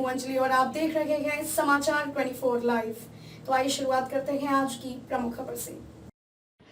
हूं अंजलि और आप देख रहे हैं समाचार 24 लाइव। तो आइए शुरुआत करते हैं आज की प्रमुख खबर से।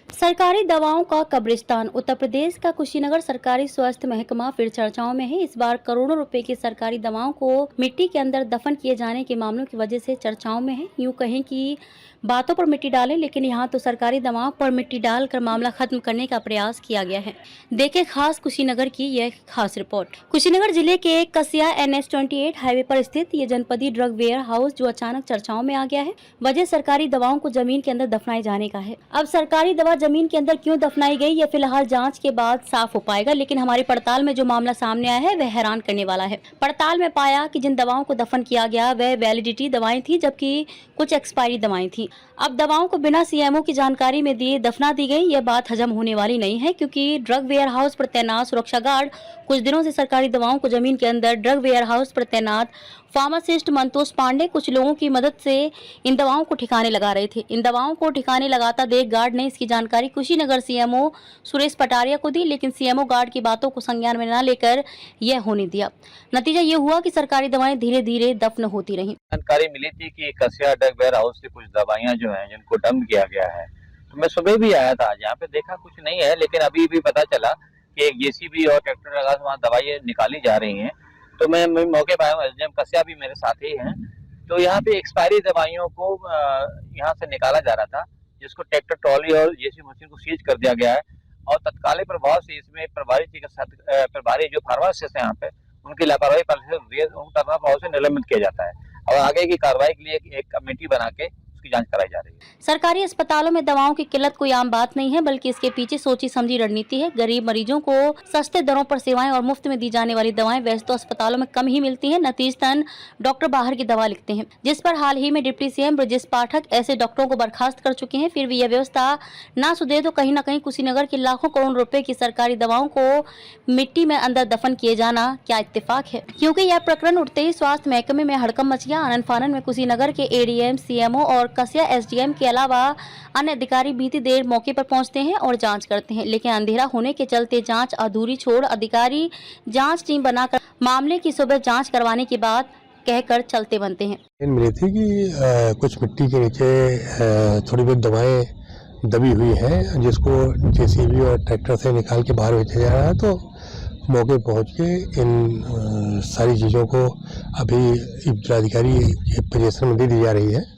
सरकारी दवाओं का कब्रिस्तान। उत्तर प्रदेश का कुशीनगर सरकारी स्वास्थ्य महकमा फिर चर्चाओं में है। इस बार करोड़ों रुपए की सरकारी दवाओं को मिट्टी के अंदर दफन किए जाने के मामलों की वजह से चर्चाओं में है। यूं कहें कि बातों पर मिट्टी डालें, लेकिन यहाँ तो सरकारी दवाओं पर मिट्टी डालकर मामला खत्म करने का प्रयास किया गया है। देखें खास कुशीनगर की यह खास रिपोर्ट। कुशीनगर जिले के कसिया NH-28 हाईवे पर स्थित ये जनपदी ड्रग वेयर हाउस जो अचानक चर्चाओं में आ गया है, वजह सरकारी दवाओं को जमीन के अंदर दफनाए जाने का है। अब सरकारी दवा जमीन के अंदर क्यों दफनाई गई, ये फिलहाल जांच के बाद साफ हो पाएगा, लेकिन हमारी पड़ताल में जो मामला सामने आया है वह हैरान करने वाला है। पड़ताल में पाया कि जिन दवाओं को दफन किया गया वह वैलिडिटी दवाएं थी, जबकि कुछ एक्सपायरी दवाएं थी। अब दवाओं को बिना CMO की जानकारी में दिए दफना दी गई, यह बात हजम होने वाली नहीं है, क्योंकि ड्रग वेयर हाउस पर तैनात सुरक्षा गार्ड कुछ दिनों से सरकारी दवाओं को जमीन के अंदर ड्रग वेयर हाउस पर तैनात फार्मासिस्ट मंतोष पांडे कुछ लोगों की मदद से इन दवाओं को ठिकाने लगा रहे थे। इन दवाओं को ठिकाने लगाता देख गार्ड ने इसकी जानकारी कुशीनगर CMO सुरेश पटारिया को दी, लेकिन CMO गार्ड की बातों को संज्ञान में न लेकर यह होने दिया। नतीजा ये हुआ कि सरकारी दवाएं धीरे धीरे दफन होती रहीं। जानकारी मिली थी कि कसिया ड्रग वेयर हाउस से कुछ दवाइयां जो हैं जिनको डंप किया गया है, तो मैं सुबह भी आया था, यहाँ पे देखा कुछ नहीं है, लेकिन अभी भी पता चला कि एक JCB और ट्रैक्टर लगा वहाँ दवाइयाँ निकाली जा रही हैं। तो मैं मौके पर आया हूँ, SDM कसिया भी मेरे साथ ही हैं। तो यहाँ पे एक्सपायरी दवाइयों को यहाँ से निकाला जा रहा था, जिसको ट्रैक्टर ट्रॉली और JCB मशीन को सीज कर दिया गया है और तत्कालीन प्रभाव से इसमें प्रभारी जो फार्मासिस्ट है यहाँ पे उनकी लापरवाही प्रभाव से निलंबित किया जाता है और आगे की कार्रवाई के लिए एक कमेटी बना के उसकी जांच कराई जा रही है। सरकारी अस्पतालों में दवाओं की किल्लत कोई आम बात नहीं है, बल्कि इसके पीछे सोची समझी रणनीति है। गरीब मरीजों को सस्ते दरों पर सेवाएं और मुफ्त में दी जाने वाली दवाएं वैसे तो अस्पतालों में कम ही मिलती हैं, नतीजतन डॉक्टर बाहर की दवा लिखते हैं, जिस पर हाल ही में डिप्टी CM ब्रजेश पाठक ऐसे डॉक्टरों को बर्खास्त कर चुके हैं। फिर भी यह व्यवस्था ना सुधरे तो कहीं न कहीं कुशीनगर की लाखों करोड़ रुपए की सरकारी दवाओं को मिट्टी में अंदर दफन किए जाना क्या इत्तेफाक है। क्योंकि यह प्रकरण उठते ही स्वास्थ्य महकमे में हड़कंप मच गया। आनन फानन में कुशीनगर के ADM, CMO और कसिया SDM के अलावा अन्य अधिकारी बीती देर मौके पर पहुंचते हैं और जांच करते हैं, लेकिन अंधेरा होने के चलते जांच अधूरी छोड़ अधिकारी जांच टीम बनाकर मामले की सुबह जांच करवाने की बात कहकर चलते बनते हैं। मिली थी कि कुछ मिट्टी के नीचे थोड़ी बहुत दवाएं दबी हुई हैं, जिसको JCB और ट्रैक्टर से निकाल के बाहर भेजा जा रहा है। तो मौके पहुंच के इन सारी चीज़ों को अभी जिलाधिकारी के पोजीशन में दे दी जा रही है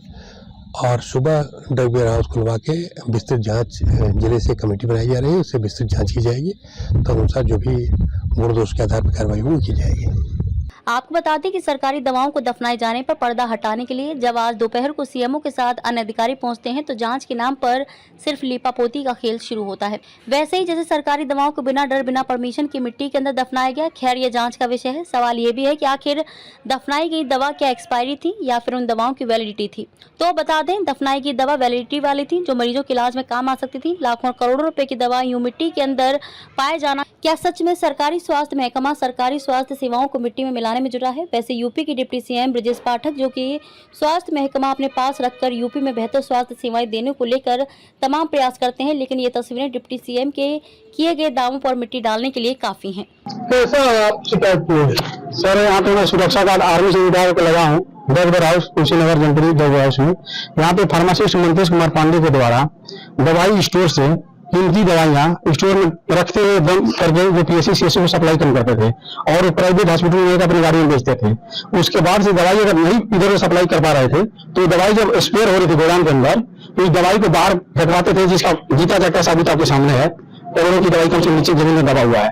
और सुबह ड्रग वेयर हाउस खुलवा के विस्तृत जांच जिले से कमेटी बनाई जा रही है, उससे विस्तृत जांच की जाएगी। तो अनुसार जो भी मूल दोष के आधार पर कार्रवाई होगी की जाएगी। आपको बता दें कि सरकारी दवाओं को दफनाए जाने पर पर्दा हटाने के लिए जब आज दोपहर को CMO के साथ अन्य अधिकारी पहुंचते हैं तो जांच के नाम पर सिर्फ लीपापोती का खेल शुरू होता है। वैसे ही जैसे सरकारी दवाओं को बिना डर बिना परमिशन की मिट्टी के अंदर दफनाया गया। खैर ये जांच का विषय है। सवाल ये भी है कि आखिर दफनाई गई दवा क्या एक्सपायरी थी या फिर उन दवाओं की वैलिडिटी थी। तो बता दें, दफनाई गई दवा वैलिडिटी वाली थी जो मरीजों के इलाज में काम आ सकती थी। लाखों करोड़ों रुपए की दवा यूं मिट्टी के अंदर पाए जाना क्या सच में सरकारी स्वास्थ्य महकमा सरकारी स्वास्थ्य सेवाओं को मिट्टी में मिलाने में जुटा है। वैसे यूपी की डिप्टी CM ब्रजेश पाठक जो कि स्वास्थ्य महकमा अपने पास रखकर यूपी में बेहतर स्वास्थ्य सेवाएं देने को लेकर तमाम प्रयास करते हैं, लेकिन ये तस्वीरें डिप्टी CM के किए गए दावों पर मिट्टी डालने के लिए काफी हैं। सर यहाँ पे मैं सुरक्षा गार्ड आर्मी से विभाग को लगा हूँ ड्रग वेयर हाउस कुशीनगर जनपदी ड्रग वेयर हाउस में। यहाँ पे फार्मासिस्ट मंतोष कुमार पांडे के द्वारा दवाई स्टोर से कीमती दवाइयाँ स्टोर में रखते हुए बंद करके जो PSC CSC को सप्लाई कम करते थे और प्राइवेट हॉस्पिटल में अपनी गाड़ी में बेचते थे। उसके बाद से दवाई अगर नहीं इधर सप्लाई कर पा रहे थे तो दवाई जब स्पेयर हो रही थी गोदाम के अंदर तो इस दवाई को बाहर फेंकवाते थे, जिसका जीता जाता साबित आपके सामने है। करोड़ों की दवाई कम से नीचे जमीन में दबा हुआ है।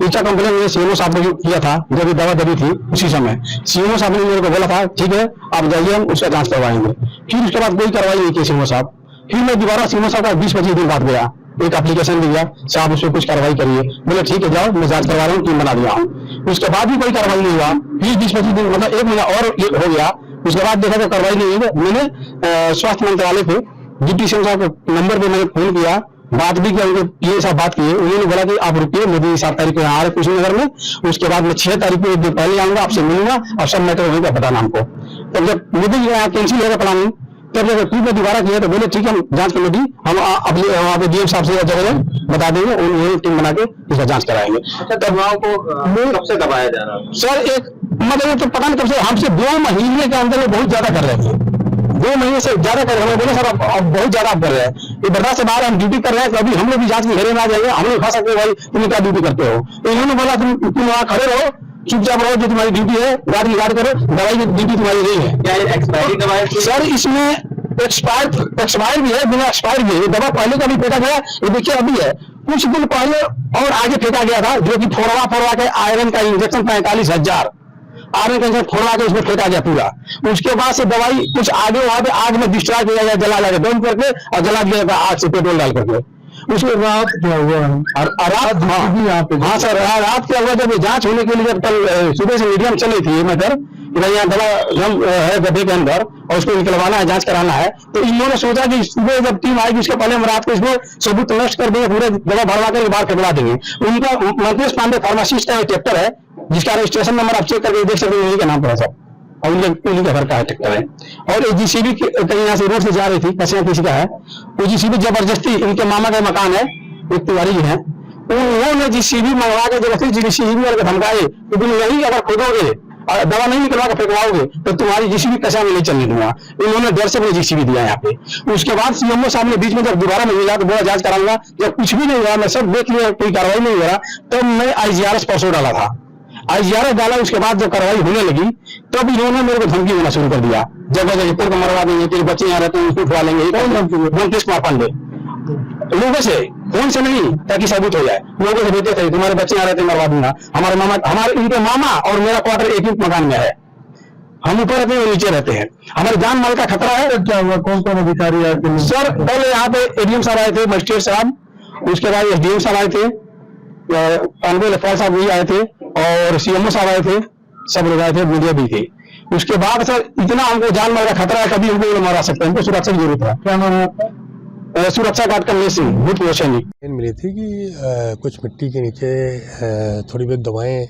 इसका कंप्लेन मैंने CMO साहब ने किया था जब दवा दबी थी। उसी समय CMO साहब ने मेरे को बोला था ठीक है आप जाइए हम उसका जांच करवाएंगे। फिर उसके बाद कोई कार्रवाई नहीं की CMO साहब। फिर मैं दोबारा CMO साहब का 20-25 दिन बाद गया, एक एप्लीकेशन दिया, साहब उसमें कुछ कार्रवाई करिए। बोले ठीक है जाओ मैं जांच करवा रहा हूँ, टीम बना दिया हूँ। उसके बाद भी कोई कार्रवाई नहीं हुआ। फिर 20-25 दिन मतलब 1 महीना और हो गया। उसके बाद देखा तो कार्रवाई नहीं हुई। मैंने स्वास्थ्य मंत्रालय पे डिप्टी CM साहब के नंबर पे मैंने फोन किया, बात भी किया, उनके PA साहब बात किए। उन्होंने बोला कि आप रुकिए, मुझे 7 तारीख को यहाँ आ रहे कुशीनगर में, उसके बाद मैं 6 तारीख को एक दिन पहले आऊंगा, आपसे मिलूंगा और सब मैटर होने का बताना हमको। तो जब मुझे यहाँ कैंसिल होगा प्लानिंग तब जब फिर दोबारा किया तो बोले ठीक है, हम जांच कमेटी हम अपने वहाँ पे डीएम साहब से जगह बता देंगे, उन्हें टीम बना के इसका जांच कराएंगे। अच्छा, दबाव को कब से दबाया जा रहा है? सर एक मतलब तो पता नहीं कब से, हमसे 2 महीने के अंदर वो बहुत ज्यादा कर रहे थे, 2 महीने से ज्यादा कर रहे हैं। बोले सर अब बहुत ज्यादा आप कर रहे हैं, ये बर्दाश्त से बाहर हम ड्यूटी कर रहे हैं, तो अभी हम लोग भी जांच के घेरे में आ जाएंगे, हम लोग खा सकते हैं भाई तुम क्या ड्यूटी करते हो। तो इन्होंने बोला तुम वहाँ खड़े रहो, चुपचाप रहो, जो तुम्हारी ड्यूटी है गाड़ी गार्ड करो, दवाई की ड्यूटी तुम्हारी नहीं है। क्या ये एक्सपायरी दवाई है? सर इसमें एक्सपायर भी है, बिना एक्सपायर भी है। ये दवा पहले का भी फेंका गया, ये देखिए अभी है, कुछ दिन पहले और आगे फेंका गया था, जो कि फोड़वा के आयरन का इंजेक्शन 45,000 आयरन का इंजेक्शन फोड़वा के उसमें फेंका गया पूरा। उसके बाद से दवाई कुछ आगे वहां पे आग में डिस्ट्रॉय किया गया, जला लगा बंद करके और जला दिया गया आग से पेट्रोल डाल करके। उसके बाद क्या हुआ रात, हाँ सर रात क्या हुआ, जब जांच होने के लिए जब कल सुबह से मीडियम चल रही थी मैटर कि भाई यहाँ दवा गम है गड्ढे के अंदर और उसको निकलवाना है, जांच कराना है, तो इन्होंने सोचा कि सुबह जब टीम आएगी उसके पहले हम रात को इसको सबूत नष्ट कर देंगे, पूरे दवा भरवा कर बाहर फेंकवा देंगे। उनका मंकेश पांडे फार्मासिस्ट का एक ट्रैक्टर है, जिसका रजिस्ट्रेशन नंबर आप चेक करके देख सकते हैं, यही का नाम पर है सर, और उन्हीं का घर का ट्रैक्टर है। और जीसीबी कहीं यहाँ से रोड से जा रही थी, कसिया किसी का है, वो जीसीबी जबरदस्ती, इनके मामा का मकान है, एक तिवारी जी है, उन्होंने जीसीबी मंगवा के जबरदस्ती जीसीबी वाले को धमकाए कि तुम यही अगर खोदोगे और दवा नहीं निकलवा के फेंकवाओगे तो तुम्हारी जीसीबी कसा में नहीं चलने दूंगा। इन्होंने डर से मुझे जीसीबी दिया यहाँ पे। उसके बाद सीएमओ साहब ने बीच में जब दोबारा मिला तो बोला जांच कराऊंगा, जब कुछ भी नहीं हुआ, मैं सब देख लिया, कोई कार्रवाई नहीं हो रहा, तब मैं IGRS परसों डाला था। IGRS डाला, उसके बाद जब कार्रवाई होने लगी तब इन्होंने मेरे को धमकी देना शुरू कर दिया, जगह जगह तेरे को मरवा देंगे, तेरे बच्चे यहाँ रहते हैं उसको उठवा लेंगे। मंकेश कुमार पांडे लोगों से, फोन से नहीं, ताकि साबित हो जाए, लोगों से देते थे तुम्हारे बच्चे यहाँ रहते हैं मरवा दूंगा। हमारे इनके मामा और मेरा क्वार्टर एक ही मकान में है, हम ऊपर रहते हैं वो नीचे रहते हैं, हमारे जान माल का खतरा है। क्या हुआ, कौन कौन अधिकारी आए थे? सर पहले यहाँ पे ADM साहब आए थे, मजिस्ट्रेट साहब, उसके बाद SDM साहब आए थे, अनबुल अफवाल साहब भी आए थे, और CMO साहब आए थे, सब लोग आए थे, मीडिया भी थे। उसके बाद सर इतना हमको जान माल का खतरा है, कभी हमको मारा सकते हैं, हमको सुरक्षा की जरूरत है। क्या नाम है? सुरक्षा गार्ड कन्या सिंह, भूत रोशनी। मिली थी कि कुछ मिट्टी के नीचे थोड़ी बहुत दवाएं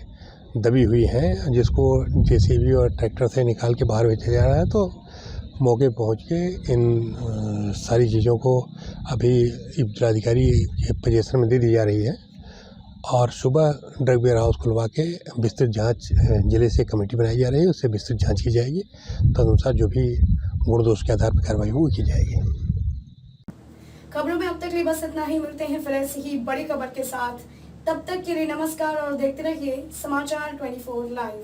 दबी हुई हैं, जिसको JCB और ट्रैक्टर से निकाल के बाहर भेजा जा रहा है। तो मौके पहुंच के इन सारी चीज़ों को अभी जिलाधिकारी के पोजीशन में दे दी जा रही है, और सुबह ड्रग वेयर हाउस खुलवा के विस्तृत जांच जिले से कमेटी बनाई जा रही है, उससे विस्तृत जांच की जाएगी, तदनुसार जो भी गुण दोष के आधार पर कार्रवाई वो की जाएगी। खबरों में अब तक लिए बस इतना ही, मिलते हैं फिर ऐसी ही बड़ी खबर के साथ। तब तक के लिए नमस्कार और देखते रहिए समाचार 24 लाइव।